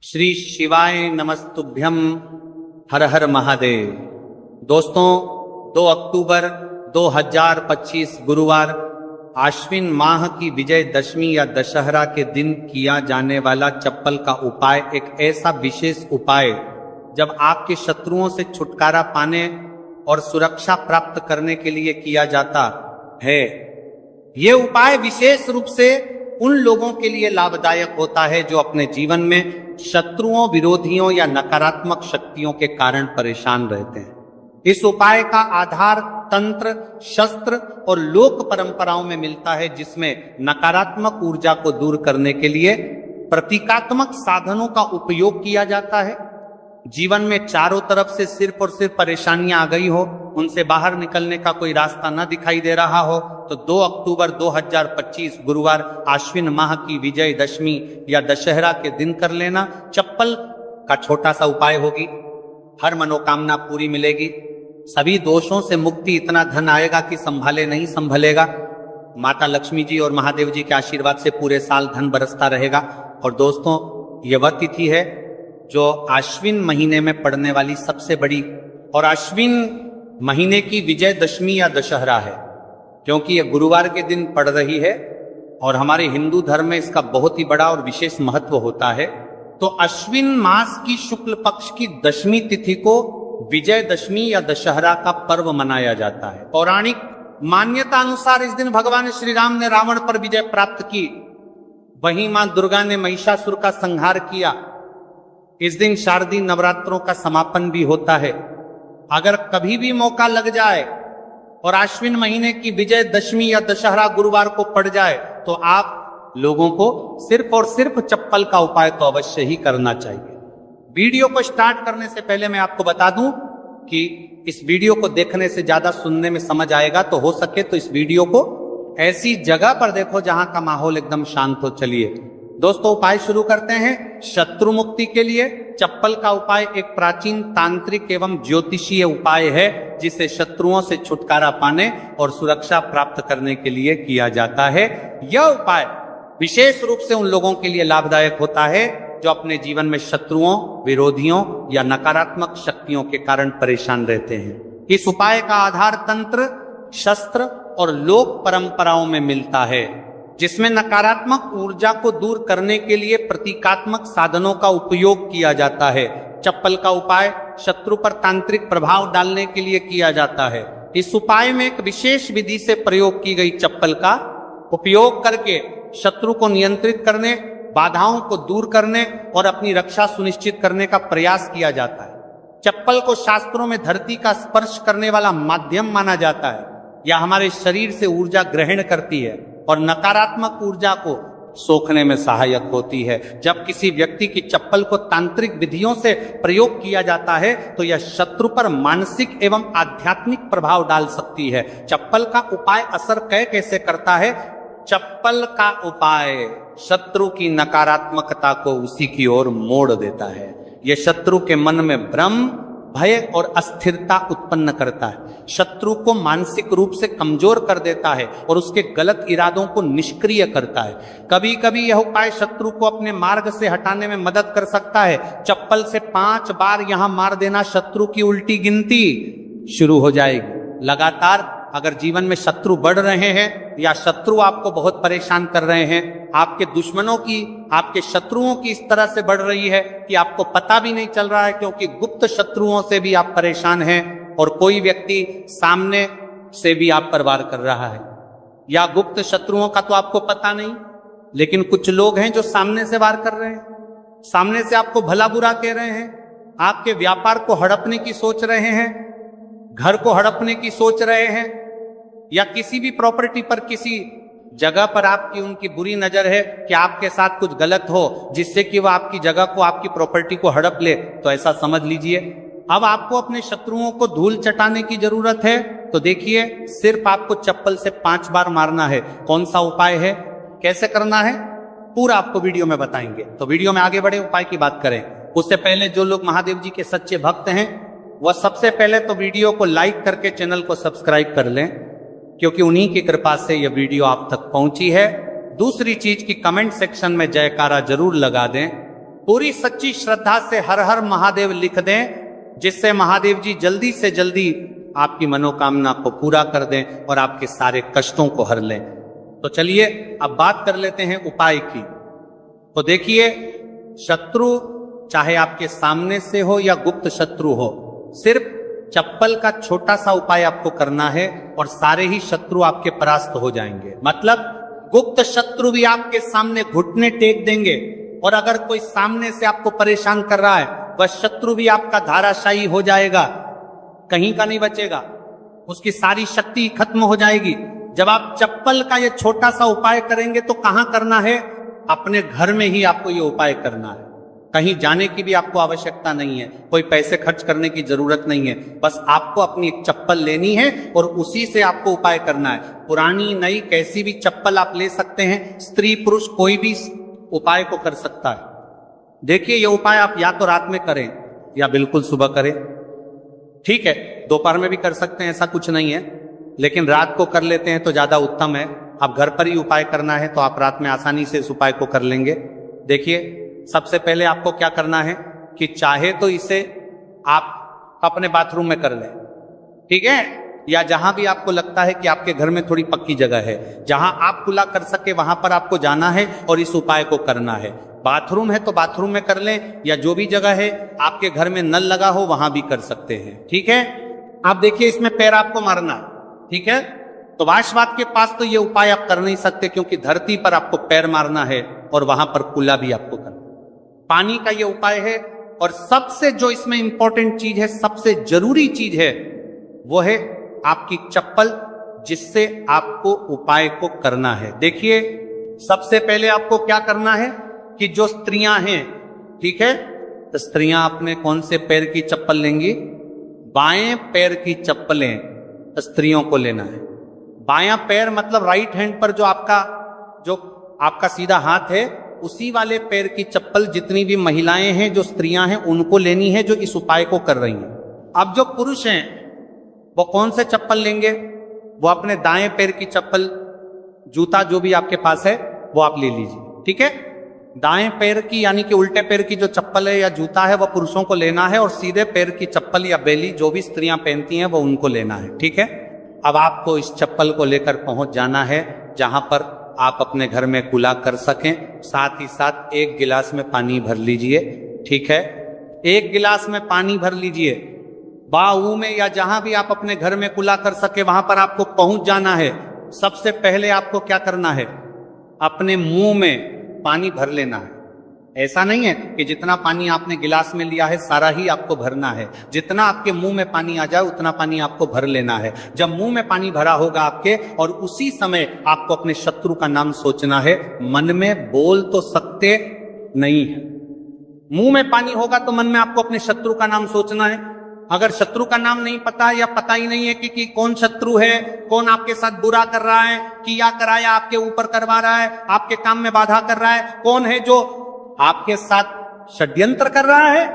श्री शिवाय नमस्तुभ्यम। हर हर महादेव। दोस्तों, 2 अक्टूबर 2025 गुरुवार आश्विन माह की विजयदशमी या दशहरा के दिन किया जाने वाला चप्पल का उपाय एक ऐसा विशेष उपाय जब आपके शत्रुओं से छुटकारा पाने और सुरक्षा प्राप्त करने के लिए किया जाता है। ये उपाय विशेष रूप से उन लोगों के लिए लाभदायक होता है जो अपने जीवन में शत्रुओं, विरोधियों या नकारात्मक शक्तियों के कारण परेशान रहते हैं। इस उपाय का आधार तंत्र, शस्त्र और लोक परंपराओं में मिलता है, जिसमें नकारात्मक ऊर्जा को दूर करने के लिए प्रतीकात्मक साधनों का उपयोग किया जाता है। जीवन में चारों तरफ से सिर्फ और सिर्फ परेशानियां आ गई हो, उनसे बाहर निकलने का कोई रास्ता न दिखाई दे रहा हो, तो 2 अक्टूबर 2025 गुरुवार आश्विन माह की विजयदशमी या दशहरा के दिन कर लेना चप्पल का छोटा सा उपाय होगी। हर मनोकामना पूरी मिलेगी, सभी दोषों से मुक्ति, इतना धन आएगा कि संभाले नहीं संभलेगा। माता लक्ष्मी जी और महादेव जी के आशीर्वाद से पूरे साल धन बरसता रहेगा। और दोस्तों, यह वह तिथि है जो अश्विन महीने में पड़ने वाली सबसे बड़ी और अश्विन महीने की विजयदशमी या दशहरा है, क्योंकि यह गुरुवार के दिन पड़ रही है और हमारे हिंदू धर्म में इसका बहुत ही बड़ा और विशेष महत्व होता है। तो अश्विन मास की शुक्ल पक्ष की दशमी तिथि को विजयदशमी या दशहरा का पर्व मनाया जाता है। पौराणिक मान्यता अनुसार इस दिन भगवान श्री राम ने रावण पर विजय प्राप्त की, वहीं मां दुर्गा ने महिषासुर का संहार किया। इस दिन शारदीय नवरात्रों का समापन भी होता है। अगर कभी भी मौका लग जाए और आश्विन महीने की विजयदशमी या दशहरा गुरुवार को पड़ जाए, तो आप लोगों को सिर्फ और सिर्फ चप्पल का उपाय तो अवश्य ही करना चाहिए। वीडियो को स्टार्ट करने से पहले मैं आपको बता दूं कि इस वीडियो को देखने से ज्यादा सुनने में समझ आएगा, तो हो सके तो इस वीडियो को ऐसी जगह पर देखो जहां का माहौल एकदम शांत हो। चलिए दोस्तों, उपाय शुरू करते हैं। शत्रु मुक्ति के लिए चप्पल का उपाय एक प्राचीन तांत्रिक एवं ज्योतिषीय उपाय है, जिसे शत्रुओं से छुटकारा पाने और सुरक्षा प्राप्त करने के लिए किया जाता है। यह उपाय विशेष रूप से उन लोगों के लिए लाभदायक होता है जो अपने जीवन में शत्रुओं, विरोधियों या नकारात्मक शक्तियों के कारण परेशान रहते हैं। इस उपाय का आधार तंत्र, शस्त्र और लोक परंपराओं में मिलता है, जिसमें नकारात्मक ऊर्जा को दूर करने के लिए प्रतीकात्मक साधनों का उपयोग किया जाता है। चप्पल का उपाय शत्रु पर तांत्रिक प्रभाव डालने के लिए किया जाता है। इस उपाय में एक विशेष विधि से प्रयोग की गई चप्पल का उपयोग करके शत्रु को नियंत्रित करने, बाधाओं को दूर करने और अपनी रक्षा सुनिश्चित करने का प्रयास किया जाता है। चप्पल को शास्त्रों में धरती का स्पर्श करने वाला माध्यम माना जाता है। यह हमारे शरीर से ऊर्जा ग्रहण करती है और नकारात्मक ऊर्जा को सोखने में सहायक होती है। जब किसी व्यक्ति की चप्पल को तांत्रिक विधियों से प्रयोग किया जाता है, तो यह शत्रु पर मानसिक एवं आध्यात्मिक प्रभाव डाल सकती है। चप्पल का उपाय असर कैसे करता है? चप्पल का उपाय शत्रु की नकारात्मकता को उसी की ओर मोड़ देता है। यह शत्रु के मन में भ्रम, भय और अस्थिरता उत्पन्न करता है, शत्रु को मानसिक रूप से कमजोर कर देता है और उसके गलत इरादों को निष्क्रिय करता है। कभी कभी यह उपाय शत्रु को अपने मार्ग से हटाने में मदद कर सकता है। चप्पल से 5 बार यहां मार देना, शत्रु की उल्टी गिनती शुरू हो जाएगी। लगातार अगर जीवन में शत्रु बढ़ रहे हैं या शत्रु आपको बहुत परेशान कर रहे हैं, आपके दुश्मनों की, आपके शत्रुओं की इस तरह से बढ़ रही है कि आपको पता भी नहीं चल रहा है, क्योंकि गुप्त शत्रुओं से भी आप परेशान हैं और कोई व्यक्ति सामने से भी आप पर वार कर रहा है, या गुप्त शत्रुओं का तो आपको पता नहीं, लेकिन कुछ लोग हैं जो सामने से वार कर रहे हैं, सामने से आपको भला बुरा कह रहे हैं, आपके व्यापार को हड़पने की सोच रहे हैं, घर को हड़पने की सोच रहे हैं, या किसी भी प्रॉपर्टी पर, किसी जगह पर आपकी उनकी बुरी नजर है कि आपके साथ कुछ गलत हो, जिससे कि वह आपकी जगह को, आपकी प्रॉपर्टी को हड़प ले। तो ऐसा समझ लीजिए अब आपको अपने शत्रुओं को धूल चटाने की जरूरत है। तो देखिए, सिर्फ आपको चप्पल से 5 बार मारना है। कौन सा उपाय है, कैसे करना है, पूरा आपको वीडियो में बताएंगे। तो वीडियो में आगे बढ़े, उपाय की बात करें उससे पहले जो लोग महादेव जी के सच्चे भक्त हैं, वह सबसे पहले तो वीडियो को लाइक करके चैनल को सब्सक्राइब कर लें, क्योंकि उन्हीं की कृपा से यह वीडियो आप तक पहुंची है। दूसरी चीज की कमेंट सेक्शन में जयकारा जरूर लगा दें पूरी सच्ची श्रद्धा से हर हर महादेव लिख दें, जिससे महादेव जी जल्दी से जल्दी आपकी मनोकामना को पूरा कर दें और आपके सारे कष्टों को हर लें। तो चलिए अब बात कर लेते हैं उपाय की। तो देखिए, शत्रु चाहे आपके सामने से हो या गुप्त शत्रु हो, सिर्फ चप्पल का छोटा सा उपाय आपको करना है और सारे ही शत्रु आपके परास्त हो जाएंगे। मतलब गुप्त शत्रु भी आपके सामने घुटने टेक देंगे, और अगर कोई सामने से आपको परेशान कर रहा है, वह शत्रु भी आपका धाराशायी हो जाएगा, कहीं का नहीं बचेगा, उसकी सारी शक्ति खत्म हो जाएगी। जब आप चप्पल का ये छोटा सा उपाय करेंगे तो कहां करना है? अपने घर में ही आपको ये उपाय करना है। कहीं जाने की भी आपको आवश्यकता नहीं है, कोई पैसे खर्च करने की जरूरत नहीं है। बस आपको अपनी एक चप्पल लेनी है और उसी से आपको उपाय करना है। पुरानी नई कैसी भी चप्पल आप ले सकते हैं, स्त्री पुरुष कोई भी उपाय को कर सकता है। देखिए, ये उपाय आप या तो रात में करें या बिल्कुल सुबह करें। ठीक है, दोपहर में भी कर सकते हैं, ऐसा कुछ नहीं है, लेकिन रात को कर लेते हैं तो ज्यादा उत्तम है। आप घर पर ही उपाय करना है तो आप रात में आसानी से इस उपाय को कर लेंगे। देखिए, सबसे पहले आपको क्या करना है कि चाहे तो इसे आप अपने बाथरूम में कर लें, ठीक है, या जहां भी आपको लगता है कि आपके घर में थोड़ी पक्की जगह है, जहां आप खुला कर सके, वहां पर आपको जाना है और इस उपाय को करना है। बाथरूम है तो बाथरूम में कर लें, या जो भी जगह है आपके घर में नल लगा हो वहां भी कर सकते हैं। ठीक है, आप देखिए, इसमें पैर आपको मारना, ठीक है। तो वाशवाद के पास तो ये उपाय आप कर नहीं सकते, क्योंकि धरती पर आपको पैर मारना है और वहां पर कुल्ला भी आपको करना। पानी का ये उपाय है, और सबसे जो इसमें इंपॉर्टेंट चीज है, सबसे जरूरी चीज है, वो है आपकी चप्पल, जिससे आपको उपाय को करना है। देखिए, सबसे पहले आपको क्या करना है कि जो स्त्रियां हैं, ठीक है, तो स्त्रियां अपने कौन से पैर की चप्पल लेंगी? बाएं पैर की चप्पलें स्त्रियों को लेना है। बायां पैर मतलब राइट हैंड पर जो आपका सीधा हाथ है, उसी वाले पैर की चप्पल जितनी भी महिलाएं हैं, जो स्त्रियां हैं, उनको लेनी है, जो इस उपाय को कर रही हैं। अब जो पुरुष हैं वो कौन से चप्पल लेंगे? वो अपने दाएं पैर की चप्पल, जूता जो भी आपके पास है वो आप ले लीजिए, ठीक है। दाएं पैर की यानी कि उल्टे पैर की जो चप्पल है या जूता है वो पुरुषों को लेना है, और सीधे पैर की चप्पल या बेली जो भी स्त्रियां पहनती हैं वो उनको लेना है, ठीक है। अब आपको इस चप्पल को लेकर पहुंच जाना है जहां पर आप अपने घर में कुल्ला कर सकें। साथ ही साथ एक गिलास में पानी भर लीजिए, ठीक है। एक गिलास में पानी भर लीजिए, बाऊ में या जहां भी आप अपने घर में कुल्ला कर सके वहां पर आपको पहुंच जाना है। सबसे पहले आपको क्या करना है? अपने मुंह में पानी भर लेना है। ऐसा नहीं है कि जितना पानी आपने गिलास में लिया है सारा ही आपको भरना है। जितना आपके मुंह में पानी आ जाए उतना पानी आपको भर लेना है। जब मुंह में पानी भरा होगा आपके, और उसी समय आपको अपने शत्रु का नाम सोचना है। मन में बोल तो सकते नहीं है, मुंह में पानी होगा तो मन में आपको अपने शत्रु का नाम सोचना है। अगर शत्रु का नाम नहीं पता या पता ही नहीं है कि कौन शत्रु है, कौन आपके साथ बुरा कर रहा है, किया कराया आपके ऊपर करवा रहा है, आपके काम में बाधा कर रहा है, कौन है जो आपके साथ षड्यंत्र कर रहा है,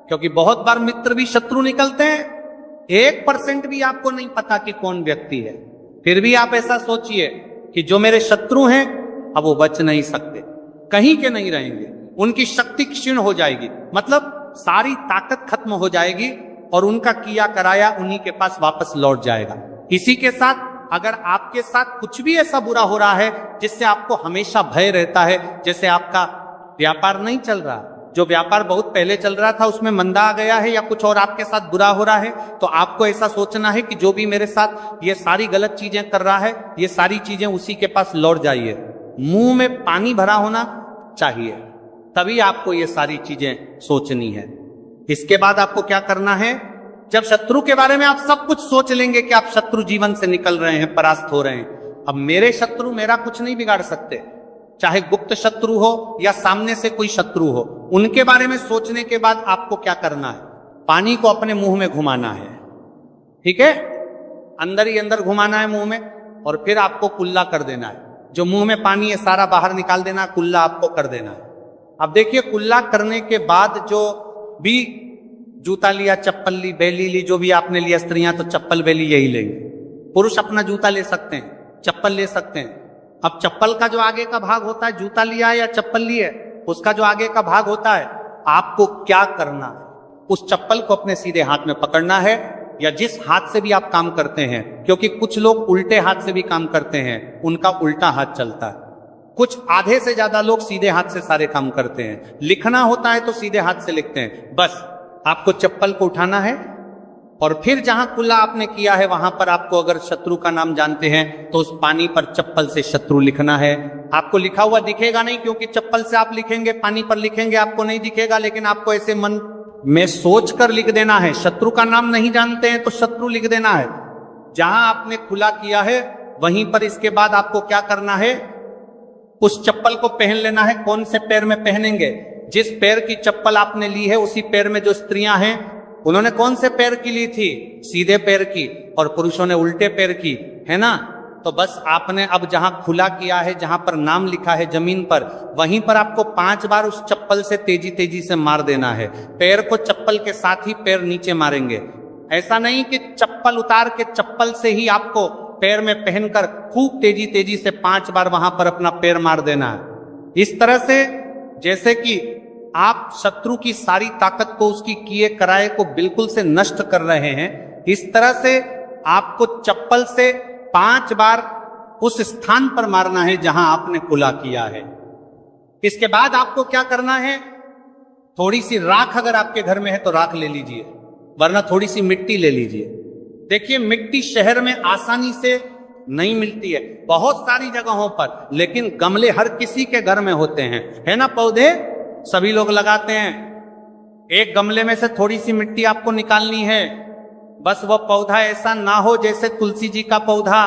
क्योंकि बहुत बार मित्र भी शत्रु निकलते हैं। 1% भी आपको नहीं पता कि कौन व्यक्ति है, फिर भी आप ऐसा सोचिए कि जो मेरे शत्रु हैं अब वो बच नहीं सकते, कहीं के नहीं रहेंगे, उनकी शक्ति क्षीण हो जाएगी, मतलब सारी ताकत खत्म हो जाएगी और उनका किया कराया उन्हीं के पास वापस लौट जाएगा। इसी के साथ अगर आपके साथ कुछ भी ऐसा बुरा हो रहा है जिससे आपको हमेशा भय रहता है, जैसे आपका व्यापार नहीं चल रहा, जो व्यापार बहुत पहले चल रहा था उसमें मंदा आ गया है, या कुछ और आपके साथ बुरा हो रहा है, तो आपको ऐसा सोचना है कि जो भी मेरे साथ ये सारी गलत चीजें कर रहा है, ये सारी चीजें उसी के पास लौट जाइए। मुंह में पानी भरा होना चाहिए, तभी आपको ये सारी चीजें सोचनी है। इसके बाद आपको क्या करना है? जब शत्रु के बारे में आप सब कुछ सोच लेंगे कि आप शत्रु जीवन से निकल रहे हैं, परास्त हो रहे हैं, अब मेरे शत्रु मेरा कुछ नहीं बिगाड़ सकते, चाहे गुप्त शत्रु हो या सामने से कोई शत्रु हो, उनके बारे में सोचने के बाद आपको क्या करना है? पानी को अपने मुंह में घुमाना है, ठीक है, अंदर ही अंदर घुमाना है मुंह में, और फिर आपको कुल्ला कर देना है। जो मुंह में पानी है सारा बाहर निकाल देना, कुल्ला आपको कर देना है। अब देखिए, कुल्ला करने के बाद जो भी जूता लिया, चप्पल ली, बेली ली, जो भी आपने लिया, स्त्रियां तो चप्पल बेली यही लेंगे, पुरुष अपना जूता ले सकते हैं, चप्पल ले सकते हैं। अब चप्पल का जो आगे का भाग होता है, जूता लिया है या चप्पल ली है, उसका जो आगे का भाग होता है, आपको क्या करना है, उस चप्पल को अपने सीधे हाथ में पकड़ना है, या जिस हाथ से भी आप काम करते हैं, क्योंकि कुछ लोग उल्टे हाथ से भी काम करते हैं, उनका उल्टा हाथ चलता है। कुछ आधे से ज्यादा लोग सीधे हाथ से सारे काम करते हैं। लिखना होता है तो सीधे हाथ से लिखते हैं। बस आपको चप्पल को उठाना है और फिर जहां कुल्ला आपने किया है वहां पर आपको, अगर शत्रु का नाम जानते हैं तो उस पानी पर चप्पल से शत्रु लिखना है। आपको लिखा हुआ दिखेगा नहीं, क्योंकि चप्पल से आप लिखेंगे, पानी पर लिखेंगे, आपको नहीं दिखेगा, लेकिन आपको ऐसे मन में सोच कर लिख देना है। शत्रु का नाम नहीं जानते हैं तो शत्रु लिख देना है। जहां आपने खुला किया है वहीं पर इसके बाद आपको क्या करना है, उस चप्पल को पहन लेना है। कौन से पैर में पहनेंगे? जिस पैर की चप्पल आपने ली है उसी पैर में। जो स्त्रियां हैं उन्होंने कौन से पैर की ली थी? सीधे पैर की, और पुरुषों ने उल्टे पैर की, है ना। तो बस आपने अब जहां खुला किया है, जहां पर नाम लिखा है जमीन पर, वहीं पर आपको 5 बार उस चप्पल से तेजी तेजी से मार देना है। पैर को चप्पल के साथ ही पैर नीचे मारेंगे। ऐसा नहीं कि चप्पल उतार के चप्पल से ही आपको पैर में पहनकर खूब तेजी तेजी से 5 बार वहां पर अपना पैर मार देना है। इस तरह से जैसे कि आप शत्रु की सारी ताकत को, उसकी किए कराए को बिल्कुल से नष्ट कर रहे हैं, इस तरह से आपको चप्पल से 5 बार उस स्थान पर मारना है जहां आपने खुला किया है। इसके बाद आपको क्या करना है, थोड़ी सी राख अगर आपके घर में है तो राख ले लीजिए, वरना थोड़ी सी मिट्टी ले लीजिए। देखिए मिट्टी शहर में आसानी से नहीं मिलती है, बहुत सारी जगहों पर, लेकिन गमले हर किसी के घर में होते हैं, है ना। पौधे सभी लोग लगाते हैं। एक गमले में से थोड़ी सी मिट्टी आपको निकालनी है। बस वह पौधा ऐसा ना हो जैसे तुलसी जी का पौधा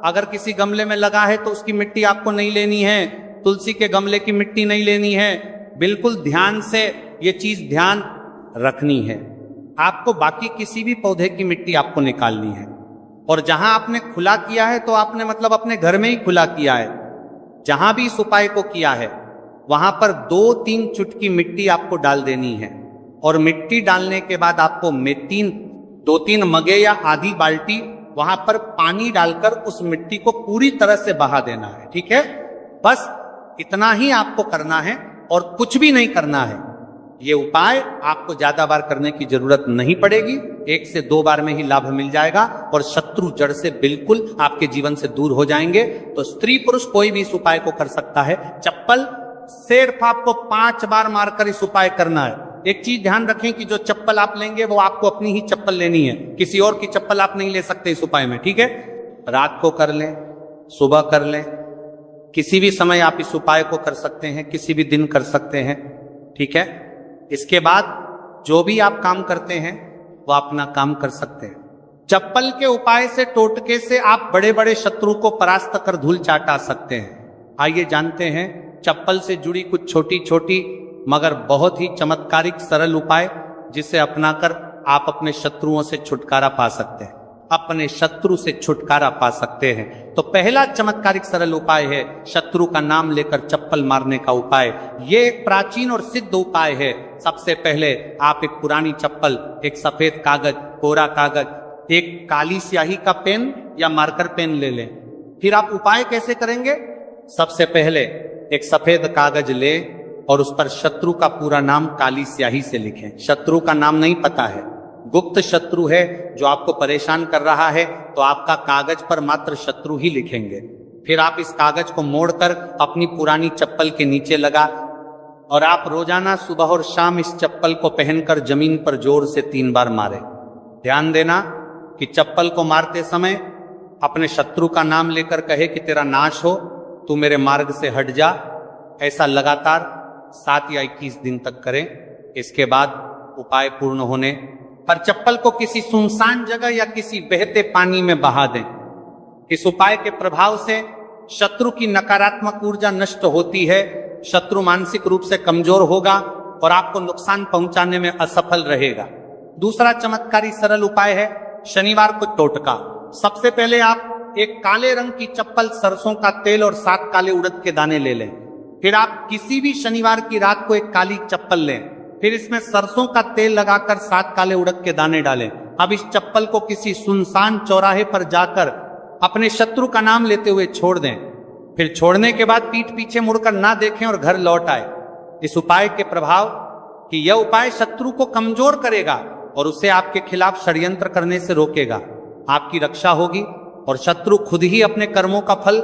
अगर किसी गमले में लगा है तो उसकी मिट्टी आपको नहीं लेनी है, तुलसी के गमले की मिट्टी नहीं लेनी है। बिल्कुल ध्यान से ये चीज ध्यान रखनी है। आपको बाकी किसी भी पौधे की मिट्टी आपको निकालनी है। और जहां आपने खुला किया है तो आपने मतलब अपने घर में ही खुला किया है। जहां भी इस उपाय को किया है वहां पर 2-3 चुटकी मिट्टी आपको डाल देनी है। और मिट्टी डालने के बाद आपको 2-3 मगे या आधी बाल्टी वहां पर पानी डालकर उस मिट्टी को पूरी तरह से बहा देना है। ठीक है, बस इतना ही आपको करना है और कुछ भी नहीं करना है। ये उपाय आपको ज्यादा बार करने की जरूरत नहीं पड़ेगी, 1 से 2 बार में ही लाभ मिल जाएगा और शत्रु जड़ से बिल्कुल आपके जीवन से दूर हो जाएंगे। तो स्त्री पुरुष कोई भी इस उपाय को कर सकता है। चप्पल सिर्फ आपको 5 बार मारकर इस उपाय करना है। एक चीज ध्यान रखें कि जो चप्पल आप लेंगे वो आपको अपनी ही चप्पल लेनी है, किसी और की चप्पल आप नहीं ले सकते इस उपाय में। ठीक है, रात को कर लें, सुबह कर लें, किसी भी समय आप इस उपाय को कर सकते हैं, किसी भी दिन कर सकते हैं। ठीक है, इसके बाद जो भी आप काम करते हैं वो अपना काम कर सकते हैं। चप्पल के उपाय से, टोटके से आप बड़े बड़े शत्रु को परास्त कर धूल चाटा सकते हैं। आइए जानते हैं चप्पल से जुड़ी कुछ छोटी छोटी मगर बहुत ही चमत्कारिक सरल उपाय, जिसे अपनाकर आप अपने शत्रुओं से छुटकारा पा सकते हैं, अपने शत्रु से छुटकारा पा सकते हैं। तो पहला चमत्कारिक सरल उपाय है शत्रु का नाम लेकर चप्पल मारने का उपाय। ये एक प्राचीन और सिद्ध उपाय है। सबसे पहले आप एक पुरानी चप्पल, एक सफेद कागज, कोरा कागज, एक काली स्याही का पेन या मार्कर पेन ले लें। फिर आप उपाय कैसे करेंगे? सबसे पहले एक सफेद कागज ले और उस पर शत्रु का पूरा नाम काली स्याही से लिखें। शत्रु का नाम नहीं पता है, गुप्त शत्रु है जो आपको परेशान कर रहा है, तो आपका कागज पर मात्र शत्रु ही लिखेंगे। फिर आप इस कागज को मोड़कर अपनी पुरानी चप्पल के नीचे लगा और आप रोजाना सुबह और शाम इस चप्पल को पहनकर जमीन पर जोर से 3 बार मारे। ध्यान देना कि चप्पल को मारते समय अपने शत्रु का नाम लेकर कहे कि तेरा नाश हो, तू मेरे मार्ग से हट जा। ऐसा लगातार 7 या 21 दिन तक करें। इसके बाद उपाय पूर्ण होने पर चप्पल को किसी सुनसान जगह या किसी बहते पानी में बहा दें। इस उपाय के प्रभाव से शत्रु की नकारात्मक ऊर्जा नष्ट होती है, शत्रु मानसिक रूप से कमजोर होगा और आपको नुकसान पहुंचाने में असफल रहेगा। दूसरा चमत्कारी सरल उपाय है शनिवार को टोटका। सबसे पहले आप एक काले रंग की चप्पल, सरसों का तेल और 7 काले उड़द के दाने ले लें। फिर आप किसी भी शनिवार की रात को एक काली चप्पल लें, फिर इसमें सरसों का तेल लगाकर 7 काले उड़द के दाने डालें। अब इस चप्पल को किसी सुनसान चौराहे पर जाकर अपने शत्रु का नाम लेते हुए छोड़ दें। फिर छोड़ने के बाद पीठ पीछे मुड़कर ना देखें और घर लौट आए। इस उपाय के प्रभाव कि यह उपाय शत्रु को कमजोर करेगा और उसे आपके खिलाफ षड्यंत्र करने से रोकेगा, आपकी रक्षा होगी और शत्रु खुद ही अपने कर्मों का फल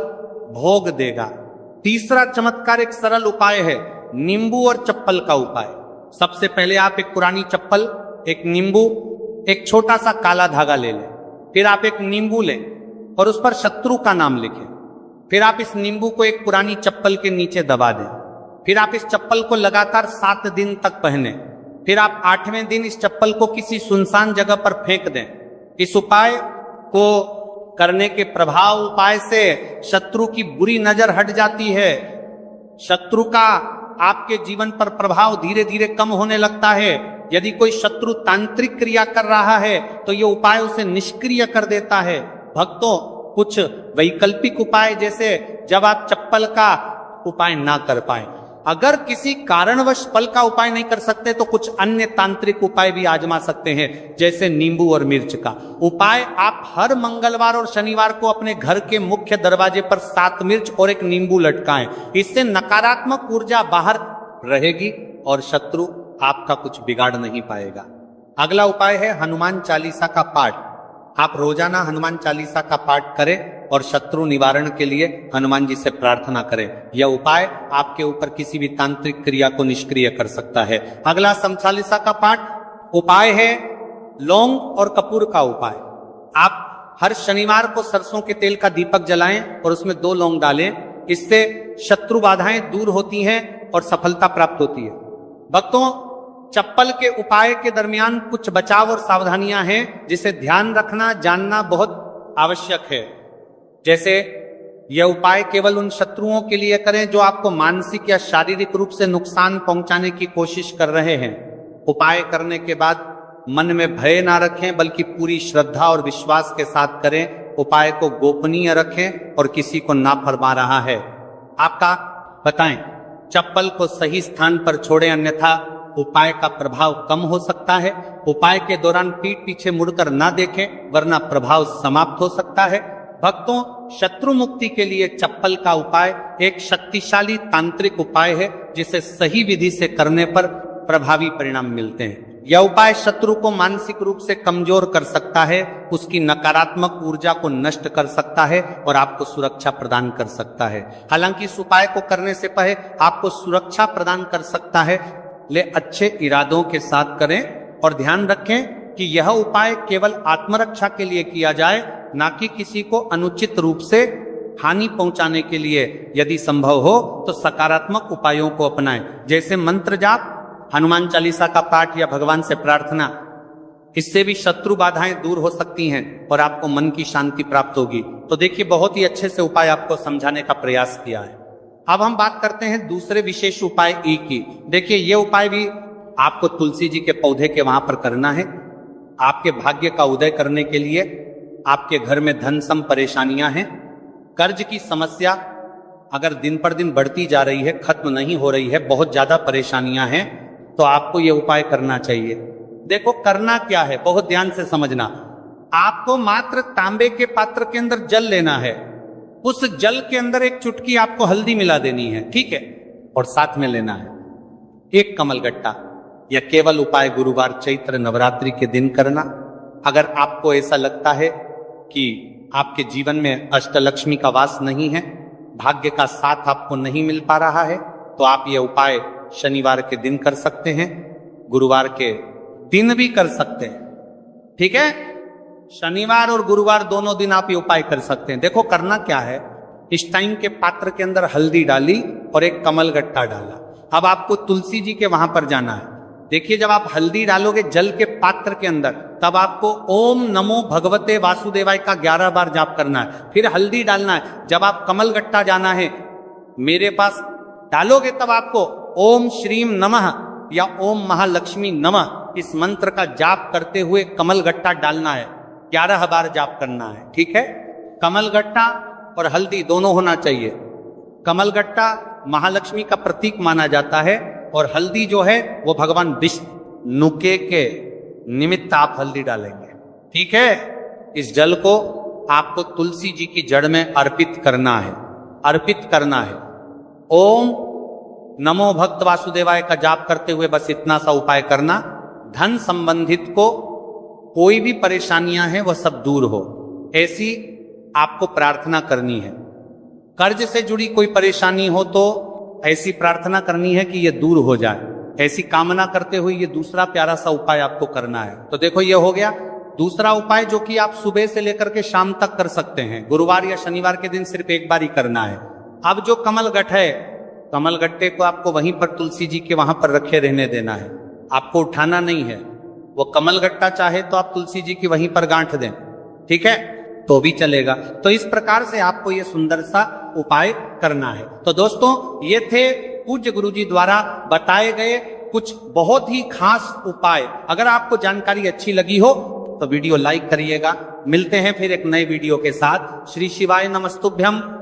भोग देगा। तीसरा चमत्कार एक सरल उपाय है, नींबू और चप्पल का उपाय। सबसे पहले आप एक पुरानी चप्पल, एक नींबू, एक छोटा सा काला धागा ले लें। फिर आप एक नींबू लें और उस पर शत्रु का नाम लिखें। फिर आप इस नींबू को एक पुरानी चप्पल के नीचे दबा दें। फिर आप इस चप्पल को लगातार 7 दिन तक पहने। फिर आप 8वें दिन इस चप्पल को किसी सुनसान जगह पर फेंक दें। इस उपाय को करने के प्रभाव उपाय से शत्रु की बुरी नजर हट जाती है। शत्रु का आपके जीवन पर प्रभाव धीरे धीरे कम होने लगता है। यदि कोई शत्रु तांत्रिक क्रिया कर रहा है तो ये उपाय उसे निष्क्रिय कर देता है। भक्तों, कुछ वैकल्पिक उपाय, जैसे जब आप चप्पल का उपाय ना कर पाए, अगर किसी कारणवश पल का उपाय नहीं कर सकते तो कुछ अन्य तांत्रिक उपाय भी आजमा सकते हैं, जैसे नींबू और मिर्च का उपाय। आप हर मंगलवार और शनिवार को अपने घर के मुख्य दरवाजे पर 7 मिर्च और एक नींबू लटकाएं। इससे नकारात्मक ऊर्जा बाहर रहेगी और शत्रु आपका कुछ बिगाड़ नहीं पाएगा। अगला उपाय है हनुमान चालीसा का पाठ। आप रोजाना हनुमान चालीसा का पाठ करें और शत्रु निवारण के लिए हनुमान जी से प्रार्थना करें। यह उपाय आपके ऊपर किसी भी तांत्रिक क्रिया को निष्क्रिय कर सकता है। अगला सम चालीसा का पाठ उपाय है लौंग और कपूर का उपाय। आप हर शनिवार को सरसों के तेल का दीपक जलाएं और उसमें 2 लौंग डालें। इससे शत्रु बाधाएं दूर होती हैं और सफलता प्राप्त होती है। भक्तों, चप्पल के उपाय के दरमियान कुछ बचाव और सावधानियां हैं जिसे ध्यान रखना, जानना बहुत आवश्यक है। जैसे यह उपाय केवल उन शत्रुओं के लिए करें जो आपको मानसिक या शारीरिक रूप से नुकसान पहुंचाने की कोशिश कर रहे हैं। उपाय करने के बाद मन में भय ना रखें, बल्कि पूरी श्रद्धा और विश्वास के साथ करें। उपाय को गोपनीय रखें और किसी को ना फरमा रहा है आपका बताएं। चप्पल को सही स्थान पर छोड़ें, अन्यथा उपाय का प्रभाव कम हो सकता है। उपाय के दौरान पीठ पीछे मुड़कर ना देखें, वरना प्रभाव समाप्त हो सकता है। भक्तों, शत्रु मुक्ति के लिए चप्पल का उपाय एक शक्तिशाली तांत्रिक उपाय है, जिसे सही विधि से करने पर प्रभावी परिणाम मिलते हैं। यह उपाय शत्रु को मानसिक रूप से कमजोर कर सकता है, उसकी नकारात्मक ऊर्जा को नष्ट कर सकता है और आपको सुरक्षा प्रदान कर सकता है। हालांकि इस उपाय को करने से पहले आपको सुरक्षा प्रदान कर सकता है, ले अच्छे इरादों के साथ करें और ध्यान रखें कि यह उपाय केवल आत्मरक्षा के लिए किया जाए, ना कि किसी को अनुचित रूप से हानि पहुंचाने के लिए। यदि संभव हो तो सकारात्मक उपायों को अपनाएं, जैसे मंत्र जाप, हनुमान चालीसा का पाठ या भगवान से प्रार्थना। इससे भी शत्रु बाधाएं दूर हो सकती हैं और आपको मन की शांति प्राप्त होगी। तो देखिए, बहुत ही अच्छे से उपाय आपको समझाने का प्रयास किया है। अब हम बात करते हैं दूसरे विशेष उपाय ई की। देखिए, ये उपाय भी आपको तुलसी जी के पौधे के वहां पर करना है। आपके भाग्य का उदय करने के लिए आपके घर में धन सम परेशानियां हैं, कर्ज की समस्या अगर दिन पर दिन बढ़ती जा रही है, खत्म नहीं हो रही है, बहुत ज्यादा परेशानियां हैं, तो आपको यह उपाय करना चाहिए। देखो, करना क्या है, बहुत ध्यान से समझना। आपको मात्र तांबे के पात्र के अंदर जल लेना है। उस जल के अंदर एक चुटकी आपको हल्दी मिला देनी है, ठीक है, और साथ में लेना है एक कमलगट्टा। यह केवल उपाय गुरुवार चैत्र नवरात्रि के दिन करना। अगर आपको ऐसा लगता है कि आपके जीवन में अष्टलक्ष्मी का वास नहीं है, भाग्य का साथ आपको नहीं मिल पा रहा है, तो आप यह उपाय शनिवार के दिन कर सकते हैं, गुरुवार के दिन भी कर सकते हैं, ठीक है। शनिवार और गुरुवार दोनों दिन आप ये उपाय कर सकते हैं। देखो, करना क्या है, इस टाइम के पात्र के अंदर हल्दी डाली और एक कमलगट्टा डाला। अब आपको तुलसी जी के वहां पर जाना है। देखिए, जब आप हल्दी डालोगे जल के पात्र के अंदर, तब आपको ओम नमो भगवते वासुदेवाय का 11 बार जाप करना है, फिर हल्दी डालना है। जब आप कमलगट्टा जाना है मेरे पास डालोगे, तब आपको ओम श्रीम नमः या ओम महालक्ष्मी नमः इस मंत्र का जाप करते हुए कमलगट्टा डालना है, 11 बार जाप करना है, ठीक है। कमलगट्टा और हल्दी दोनों होना चाहिए। कमलगट्टा महालक्ष्मी का प्रतीक माना जाता है और हल्दी जो है वो भगवान विष्णु के निमित्त आप हल्दी डालेंगे, ठीक है। इस जल को आपको तुलसी जी की जड़ में अर्पित करना है, अर्पित करना है। ओम नमो भक्त वासुदेवाय का जाप करते हुए बस इतना सा उपाय करना, धन संबंधित को कोई भी परेशानियां हैं वह सब दूर हो, ऐसी आपको प्रार्थना करनी है। कर्ज से जुड़ी कोई परेशानी हो तो ऐसी प्रार्थना करनी है कि यह दूर हो जाए, ऐसी कामना करते हुए ये दूसरा प्यारा सा उपाय आपको करना है। तो देखो ये हो गया दूसरा उपाय, जो कि आप सुबह से लेकर के शाम तक कर सकते हैं। गुरुवार या शनिवार के दिन सिर्फ एक बार ही करना है। अब जो कमल गठ है, कमल गट्टे को आपको वहीं पर तुलसी जी के वहां पर रखे रहने देना है, आपको उठाना नहीं है। वो कमल गट्टा चाहे तो आप तुलसी जी की वहीं पर गांठ दें, ठीक है, तो भी चलेगा। तो इस प्रकार से आपको ये सुंदर सा उपाय करना है। तो दोस्तों ये थे पूज्य गुरु जी द्वारा बताए गए कुछ बहुत ही खास उपाय। अगर आपको जानकारी अच्छी लगी हो तो वीडियो लाइक करिएगा। मिलते हैं फिर एक नए वीडियो के साथ। श्री शिवाय नमस्तुभ्यम।